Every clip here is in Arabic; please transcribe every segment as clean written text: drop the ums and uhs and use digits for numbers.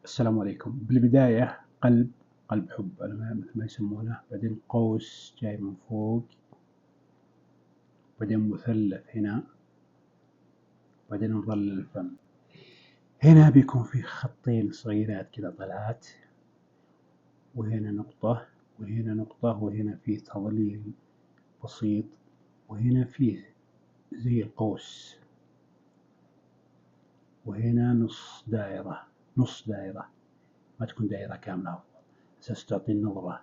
السلام عليكم. بالبداية قلب حب مثل ما يسمونه، بعدين قوس جاي من فوق، بعدين مثلث هنا، بعدين نظل الفم. هنا بيكون في خطين صغيرات كذا طلعات، وهنا نقطة وهنا نقطة، وهنا فيه تظليل بسيط، وهنا فيه زي القوس، وهنا نص دائرة ما تكون دائرة كاملة أفضل أساس تعطي النظرة.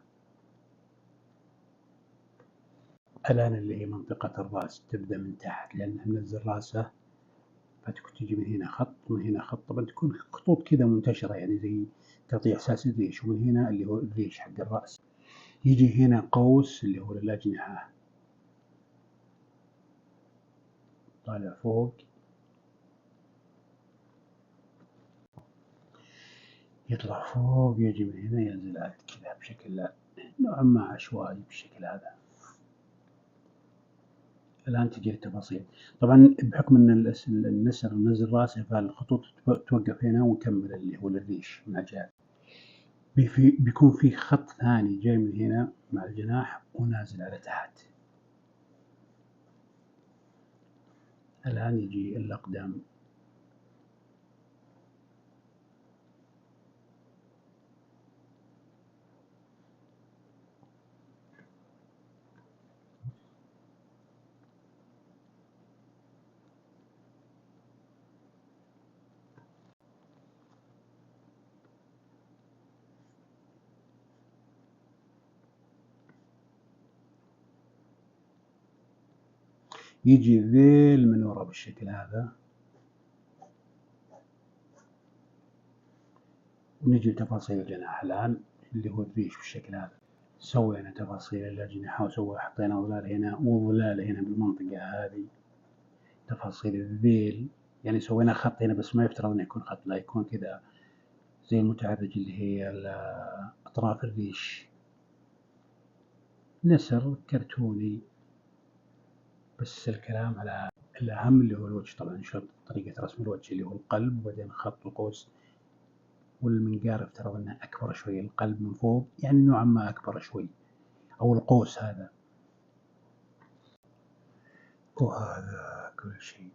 الآن اللي هي منطقة الرأس تبدأ من تحت لأنه منزل راسه، فتجي من هنا خط ومن هنا خط، طبعا تكون خطوط كذا منتشرة يعني زي تعطي إحساس الريش، ومن هنا اللي هو الريش حق الرأس. يجي هنا قوس اللي هو الأجنحة طالع فوق، يطلع فوق، يجي من هنا ينزل عاد كذا بشكل نوعا ما عشوائي بالشكل هذا. الآن تجي التفاصيل. طبعا بحكم أن النسر منزل راسه، فالخطوط توقف هنا ونكمل اللي هو الريش مع الجهة. بيكون في خط ثاني جاي من هنا مع الجناح ونازل على تحت. الآن يجي الأقدام. يجي ذيل من ورا بالشكل هذا، ونجي لتفاصيل الجناح الآن اللي هو الريش بالشكل هذا. سوينا تفاصيل الأجنحة حطينا ظلال هنا وظلال هنا بالمنطقة هذه. تفاصيل الذيل يعني سوينا خط هنا، بس ما يفترض انه يكون خط، لا يكون كذا زي المتعرج اللي هي أطراف الريش، نسر كرتوني. بس الكلام على الأهم اللي هو الوجه. طبعا شرط طريقة رسم الوجه اللي هو القلب، وبعدين خط وقوس، والمنقار افترض انه أكبر شوي، القلب من فوق يعني نوعا ما أكبر شوي، أو القوس هذا. وهذا كل شيء.